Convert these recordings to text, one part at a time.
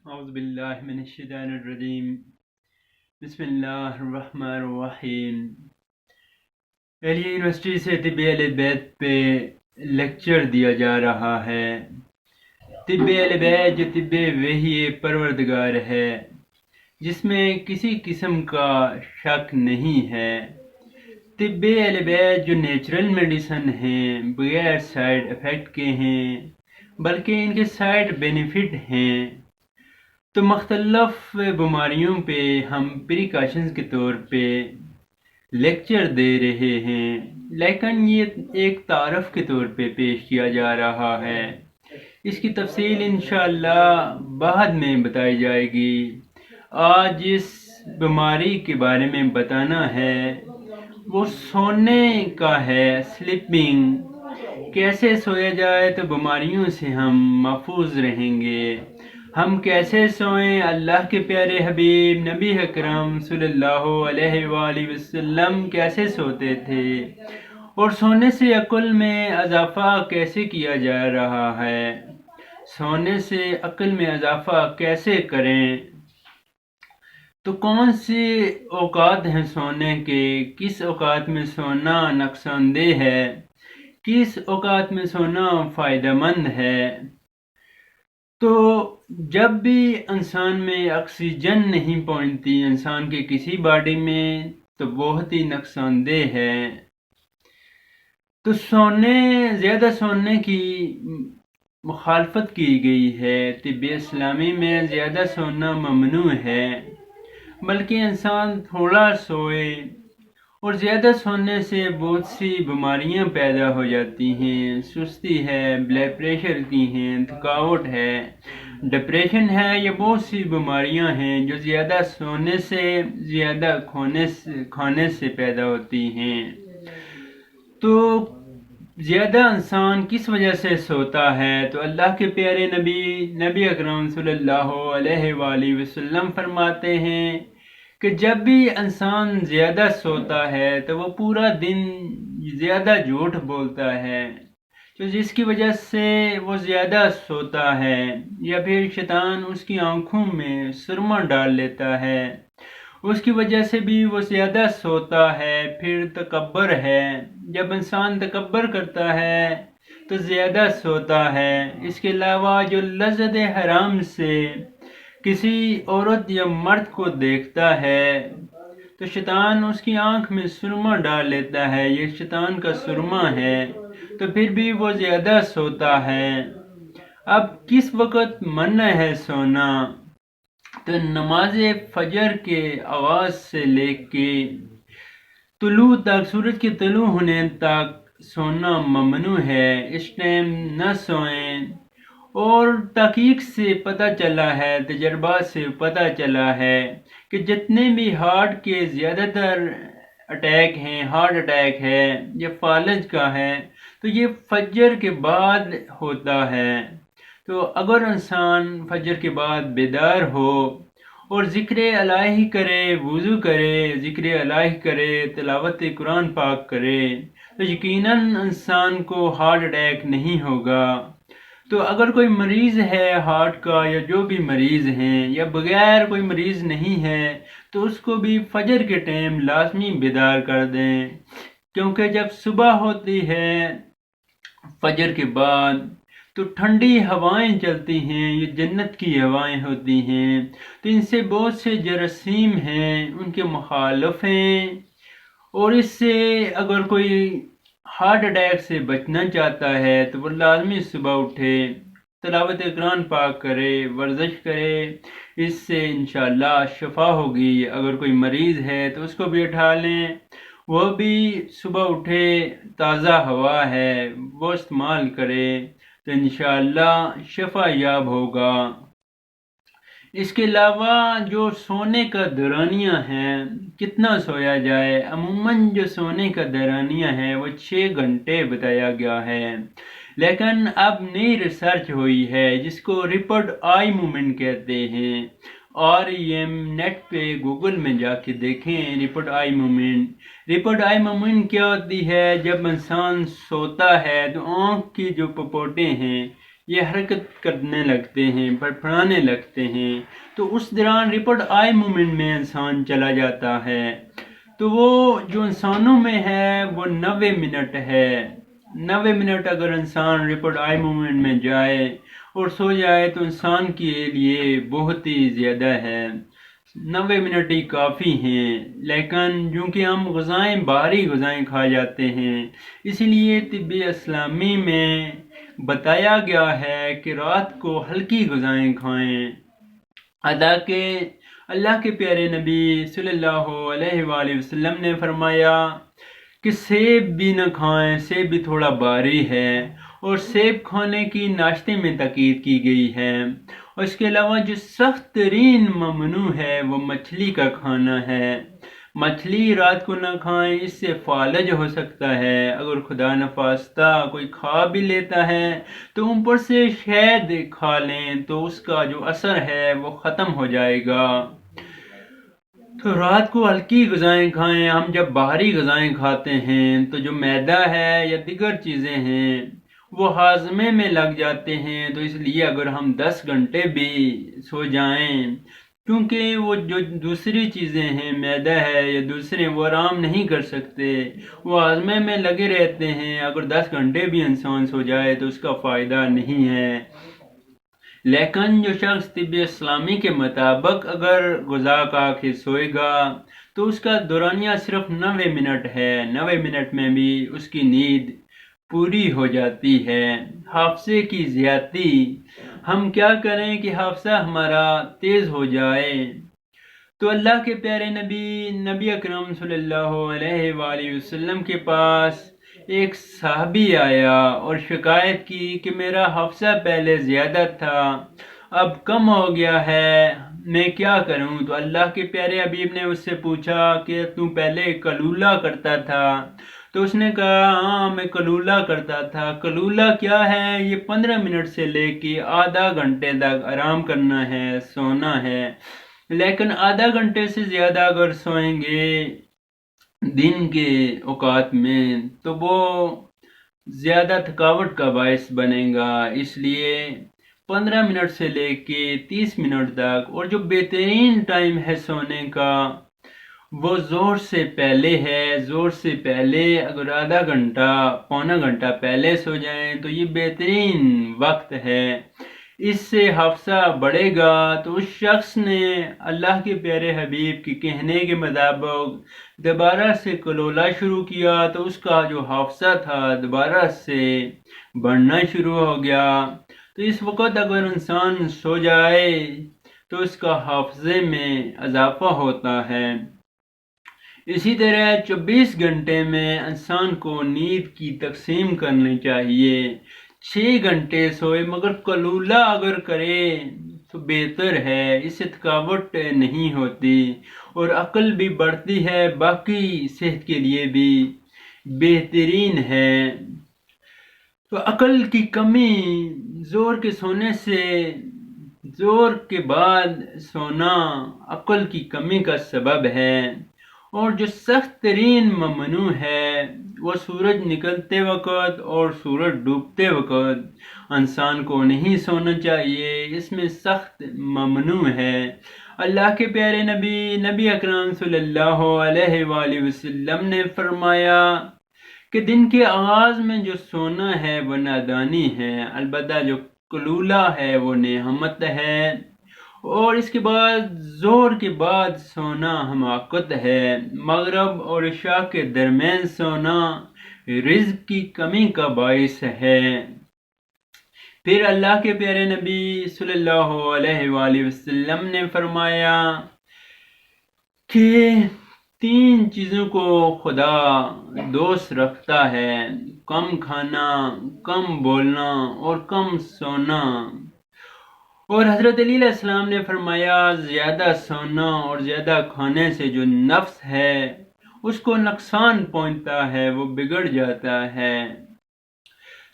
اعوذ باللہ من الشیطان الرجیم بسم اللہ الرحمن الرحیم۔ علی یونیورسٹی سے طب اہل بیت پہ لیکچر دیا جا رہا ہے۔ طب اہل بیت جو طب وحی پروردگار ہے، جس میں کسی قسم کا شک نہیں ہے۔ طب اہل بیت جو نیچرل میڈیسن ہیں، بغیر سائیڈ افیکٹ کے ہیں، بلکہ ان کے سائیڈ بینیفٹ ہیں۔ تو مختلف بیماریوں پہ ہم پریکاشنز کے طور پہ لیکچر دے رہے ہیں، لیکن یہ ایک تعارف کے طور پہ پیش کیا جا رہا ہے۔ اس کی تفصیل انشاءاللہ بعد میں بتائی جائے گی۔ آج جس بیماری کے بارے میں بتانا ہے وہ سونے کا ہے، سلیپنگ۔ کیسے سویا جائے تو بیماریوں سے ہم محفوظ رہیں گے۔ ہم کیسے سوئیں؟ اللہ کے پیارے حبیب نبی اکرم صلی اللہ علیہ وآلہ وسلم کیسے سوتے تھے، اور سونے سے عقل میں اضافہ کیسے کیا جا رہا ہے، سونے سے عقل میں اضافہ کیسے کریں، تو کون سے اوقات ہیں سونے کے، کس اوقات میں سونا نقصان دہ ہے، کس اوقات میں سونا فائدہ مند ہے۔ تو جب بھی انسان میں آکسیجن نہیں پہنچتی انسان کے کسی باڈی میں تو بہت ہی نقصان دہ ہے۔ تو زیادہ سونے کی مخالفت کی گئی ہے۔ طب اسلامی میں زیادہ سونا ممنوع ہے، بلکہ انسان تھوڑا سوئے، اور زیادہ سونے سے بہت سی بیماریاں پیدا ہو جاتی ہیں۔ سستی ہے، بلڈ پریشر کی ہیں، تھکاوٹ ہے، ڈپریشن ہے، یہ بہت سی بیماریاں ہیں جو زیادہ سونے سے، زیادہ کھانے سے پیدا ہوتی ہیں۔ تو زیادہ انسان کس وجہ سے سوتا ہے؟ تو اللہ کے پیارے نبی اکرم صلی اللہ علیہ وآلہ وسلم فرماتے ہیں کہ جب بھی انسان زیادہ سوتا ہے تو وہ پورا دن زیادہ جھوٹ بولتا ہے، تو جس کی وجہ سے وہ زیادہ سوتا ہے، یا پھر شیطان اس کی آنکھوں میں سرما ڈال لیتا ہے، اس کی وجہ سے بھی وہ زیادہ سوتا ہے۔ پھر تکبر ہے، جب انسان تکبر کرتا ہے تو زیادہ سوتا ہے۔ اس کے علاوہ جو لذت حرام سے کسی عورت یا مرد کو دیکھتا ہے تو شیطان اس کی آنکھ میں سرما ڈال لیتا ہے، یہ شیطان کا سرما ہے، تو پھر بھی وہ زیادہ سوتا ہے۔ اب کس وقت منع ہے سونا؟ تو نماز فجر کے آغاز سے لے کے طلوع تک، سورج کے طلوع ہونے تک سونا ممنوع ہے۔ اس ٹائم نہ سوئیں۔ اور تحقیق سے پتہ چلا ہے، تجربات سے پتہ چلا ہے کہ جتنے بھی ہارٹ کے زیادہ تر اٹیک ہیں، ہارٹ اٹیک ہے یا فالج کا ہے، تو یہ فجر کے بعد ہوتا ہے۔ تو اگر انسان فجر کے بعد بیدار ہو اور ذکر الہی کرے، وضو کرے، ذکر الہی کرے، تلاوت قرآن پاک کرے، تو یقیناً انسان کو ہارٹ اٹیک نہیں ہوگا۔ تو اگر کوئی مریض ہے ہارٹ کا، یا جو بھی مریض ہیں، یا بغیر کوئی مریض نہیں ہے، تو اس کو بھی فجر کے ٹائم لازمی بیدار کر دیں، کیونکہ جب صبح ہوتی ہے فجر کے بعد تو ٹھنڈی ہوائیں چلتی ہیں، یہ جنت کی ہوائیں ہوتی ہیں، تو ان سے بہت سے جراثیم ہیں، ان کے مخالف ہیں، اور اس سے اگر کوئی ہارٹ اٹیک سے بچنا چاہتا ہے تو وہ لازمی صبح اٹھے، تلاوت قرآن پاک کرے، ورزش کرے، اس سے انشاءاللہ شفا ہوگی۔ اگر کوئی مریض ہے تو اس کو بھی اٹھا لیں، وہ بھی صبح اٹھے، تازہ ہوا ہے وہ استعمال کرے، تو انشاءاللہ شفا یاب ہوگا۔ اس کے علاوہ جو سونے کا دورانیہ ہے، کتنا سویا جائے، عموماً جو سونے کا دورانیہ ہے وہ 6 گھنٹے بتایا گیا ہے، لیکن اب نئی ریسرچ ہوئی ہے جس کو ریپڈ آئی موومنٹ کہتے ہیں۔ REM نیٹ پہ گوگل میں جا کے دیکھیں rapid eye movement. Rapid eye movement کیا ہوتی ہے؟ جب انسان سوتا ہے تو آنکھ کی جو پپوٹیں ہیں یہ حرکت کرنے لگتے ہیں، پھڑپھڑانے لگتے ہیں، تو اس دوران ریپڈ آئی موومنٹ میں انسان چلا جاتا ہے۔ تو وہ جو انسانوں میں ہے وہ 90 منٹ ہے۔ 90 منٹ اگر انسان ریپڈ آئی موومنٹ میں جائے اور سو جائے تو انسان کے لیے بہت ہی زیادہ ہے۔ 90 منٹ ہی کافی ہیں، لیکن چونکہ ہم باہری غذائیں کھا جاتے ہیں، اسی لیے طب اسلامی میں بتایا گیا ہے کہ رات کو ہلکی غذائیں کھائیں۔ کہ اللہ کے پیارے نبی صلی اللہ علیہ وآلہ وسلم نے فرمایا کہ سیب بھی نہ کھائیں، سیب بھی تھوڑا بھاری ہے، اور سیب کھانے کی ناشتے میں تاکید کی گئی ہے۔ اور اس کے علاوہ جو سخت ترین ممنوع ہے وہ مچھلی کا کھانا ہے۔ مچھلی رات کو نہ کھائیں، اس سے فالج ہو سکتا ہے۔ اگر خدا نخواستہ کوئی کھا بھی لیتا ہے تو اوپر سے شہد کھا لیں تو اس کا جو اثر ہے وہ ختم ہو جائے گا۔ تو رات کو ہلکی غذائیں کھائیں۔ ہم جب باہری غذائیں کھاتے ہیں تو جو میدا ہے یا دیگر چیزیں ہیں وہ ہاضمے میں لگ جاتے ہیں، تو اس لیے اگر ہم 10 گھنٹے بھی سو جائیں، کیونکہ وہ جو دوسری چیزیں ہیں، میدا ہے یا دوسرے، وہ آرام نہیں کر سکتے، وہ ہاضمے میں لگے رہتے ہیں۔ اگر 10 گھنٹے بھی انسان سو جائے تو اس کا فائدہ نہیں ہے۔ لیکن جو شخص طب اسلامی کے مطابق اگر غذا کھا کے سوئے گا تو اس کا دورانیہ صرف 90 منٹ ہے۔ 90 منٹ میں بھی اس کی نیند پوری ہو جاتی ہے۔ حافظے کی زیادتی، ہم کیا کریں کہ حافظہ ہمارا تیز ہو جائے؟ تو اللہ کے پیارے نبی اکرم صلی اللہ علیہ وآلہ وسلم کے پاس ایک صحابی آیا اور شکایت کی کہ میرا حافظہ پہلے زیادہ تھا، اب کم ہو گیا ہے، میں کیا کروں؟ تو اللہ کے پیارے حبیب نے اس سے پوچھا کہ تو پہلے قلولہ کرتا تھا؟ تو اس نے کہا ہاں میں قلولہ کرتا تھا۔ قلولہ کیا ہے؟ یہ 15 منٹ سے لے کے آدھا گھنٹے تک آرام کرنا ہے، سونا ہے۔ لیکن آدھا گھنٹے سے زیادہ اگر سوئیں گے دن کے اوقات میں تو وہ زیادہ تھکاوٹ کا باعث بنے گا۔ اس لیے 15 منٹ سے لے کے 30 منٹ تک، اور جو بہترین ٹائم ہے سونے کا وہ زور سے پہلے ہے۔ زور سے پہلے اگر آدھا گھنٹہ پونا گھنٹہ پہلے سو جائیں تو یہ بہترین وقت ہے، اس سے حافظہ بڑھے گا۔ تو اس شخص نے اللہ کے پیارے حبیب کے کہنے کے مطابق دوبارہ سے قلولہ شروع کیا، تو اس کا جو حافظہ تھا دوبارہ سے بڑھنا شروع ہو گیا۔ تو اس وقت اگر انسان سو جائے تو اس کا حافظے میں اضافہ ہوتا ہے۔ اسی طرح 24 گھنٹے میں انسان کو نیند کی تقسیم کرنی چاہیے۔ 6 گھنٹے سوئے مگر قلولہ اگر کرے تو بہتر ہے، اس سے تھکاوٹ نہیں ہوتی اور عقل بھی بڑھتی ہے، باقی صحت کے لیے بھی بہترین ہے۔ تو عقل کی کمی، زور کے سونے سے زور کے بعد سونا عقل کی کمی کا سبب ہے، اور جو سخت ترین ممنوع ہے وہ سورج نکلتے وقت اور سورج ڈوبتے وقت انسان کو نہیں سونا چاہیے، اس میں سخت ممنوع ہے۔ اللہ کے پیارے نبی اکرم صلی اللہ علیہ وآلہ وسلم نے فرمایا کہ دن کے آغاز میں جو سونا ہے وہ نادانی ہے، البتہ جو قلولہ ہے وہ نعمت ہے، اور اس کے بعد زور کے بعد سونا حماقت ہے۔ مغرب اور عشاء کے درمیان سونا رزق کی کمی کا باعث ہے۔ پھر اللہ کے پیارے نبی صلی اللہ علیہ وآلہ وسلم نے فرمایا کہ 3 چیزوں کو خدا دوست رکھتا ہے: کم کھانا، کم بولنا اور کم سونا۔ اور حضرت علی علیہ السلام نے فرمایا زیادہ سونا اور زیادہ کھانے سے جو نفس ہے اس کو نقصان پہنچتا ہے، وہ بگڑ جاتا ہے۔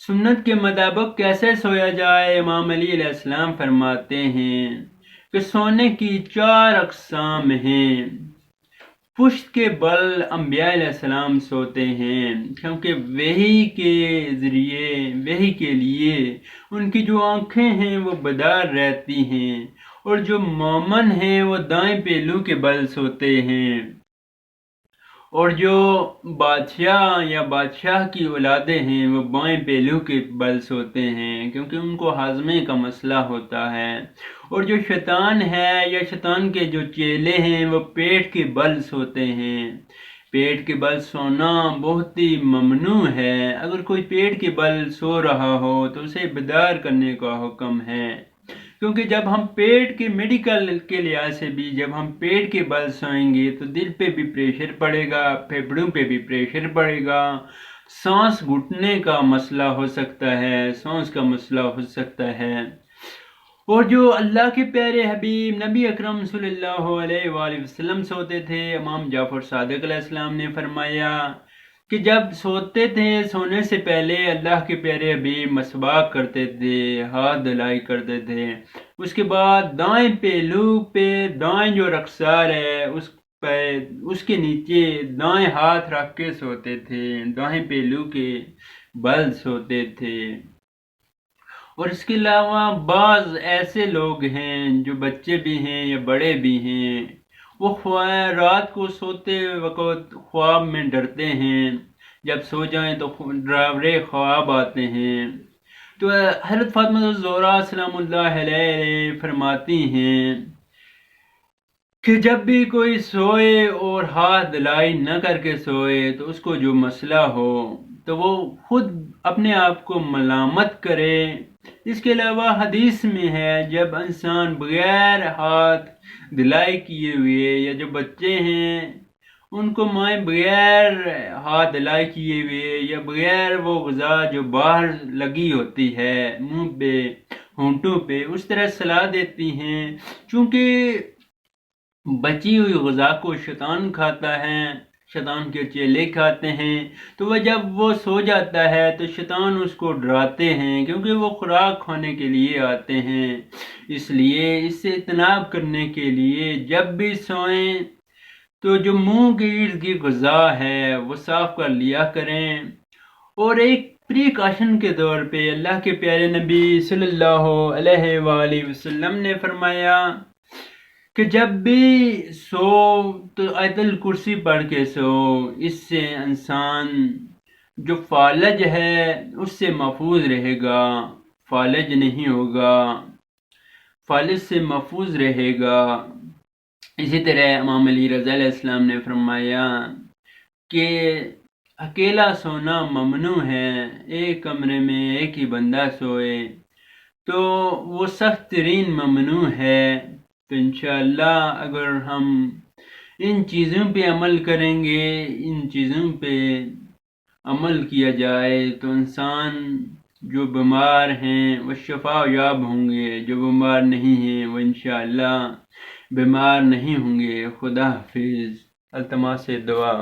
سنت کے مطابق کیسے سویا جائے؟ امام علی علیہ السلام فرماتے ہیں کہ سونے کی 4 اقسام ہیں۔ پشت کے بل انبیاء علیہ السلام سوتے ہیں، کیونکہ وحی کے ذریعے، وحی کے لیے ان کی جو آنکھیں ہیں وہ بیدار رہتی ہیں، اور جو مومن ہیں وہ دائیں پہلو کے بل سوتے ہیں، اور جو بادشاہ یا بادشاہ کی اولادیں ہیں وہ بائیں پہلو کے بل سوتے ہیں، کیونکہ ان کو ہاضمے کا مسئلہ ہوتا ہے، اور جو شیطان ہے یا شیطان کے جو چیلے ہیں وہ پیٹ کے بل سوتے ہیں۔ پیٹ کے بل سونا بہت ہی ممنوع ہے۔ اگر کوئی پیٹ کے بل سو رہا ہو تو اسے بیدار کرنے کا حکم ہے، کیونکہ جب ہم پیٹ کے میڈیکل کے لحاظ سے بھی جب ہم پیٹ کے بل سوئیں گے تو دل پہ بھی پریشر پڑے گا، پھیپھڑوں پہ بھی پریشر پڑے گا، سانس گھٹنے کا مسئلہ ہو سکتا ہے، سانس کا مسئلہ ہو سکتا ہے۔ اور جو اللہ کے پیارے حبیب نبی اکرم صلی اللہ علیہ وآلہ وسلم سوتے تھے، امام جعفر صادق علیہ السلام نے فرمایا کہ جب سوتے تھے سونے سے پہلے اللہ کے پیارے حبیب مسواک کرتے تھے، ہاتھ دھلائی کرتے تھے، اس کے بعد دائیں پہلو پہ دائیں جو رخسار ہے اس کے نیچے دائیں ہاتھ رکھ کے سوتے تھے، دائیں پہلو کے بل سوتے تھے۔ اور اس کے علاوہ بعض ایسے لوگ ہیں جو بچے بھی ہیں یا بڑے بھی ہیں، وہ رات کو سوتے وقت خواب میں ڈرتے ہیں، جب سو جائیں تو ڈراونے خواب آتے ہیں۔ تو حضرت فاطمہ الزہرا سلام اللہ علیہ فرماتی ہیں کہ جب بھی کوئی سوئے اور ہاتھ دلائی نہ کر کے سوئے تو اس کو جو مسئلہ ہو تو وہ خود اپنے آپ کو ملامت کرے۔ اس کے علاوہ حدیث میں ہے جب انسان بغیر ہاتھ دلائی کیے ہوئے یا جو بچے ہیں ان کو مائیں بغیر ہاتھ دلائی کیے ہوئے یا بغیر وہ غذا جو باہر لگی ہوتی ہے منہ پہ ہونٹوں پہ اس طرح سلا دیتی ہیں، چونکہ بچی ہوئی غذا کو شیطان کھاتا ہے، شیطان کے چیلے کھاتے ہیں، تو وہ جب وہ سو جاتا ہے تو شیطان اس کو ڈراتے ہیں، کیونکہ وہ خوراک کھانے کے لیے آتے ہیں۔ اس لیے اس سے اجتناب کرنے کے لیے جب بھی سوئیں تو جو منہ کے ارد کی غذا ہے وہ صاف کر لیا کریں۔ اور ایک پریکاشن کے طور پہ اللہ کے پیارے نبی صلی اللہ علیہ وآلہ وسلم نے فرمایا کہ جب بھی سو تو آیت الکرسی پڑھ کے سو، اس سے انسان جو فالج ہے اس سے محفوظ رہے گا، فالج نہیں ہوگا، فالج سے محفوظ رہے گا۔ اسی طرح امام علی رضا علیہ السلام نے فرمایا کہ اکیلا سونا ممنوع ہے، ایک کمرے میں ایک ہی بندہ سوئے تو وہ سخت ترین ممنوع ہے۔ تو انشاءاللہ اگر ہم ان چیزوں پہ عمل کریں گے، ان چیزوں پہ عمل کیا جائے تو انسان جو بیمار ہیں وہ شفا یاب ہوں گے، جو بیمار نہیں ہیں وہ انشاءاللہ بیمار نہیں ہوں گے۔ خدا حافظ۔ التماس دعا۔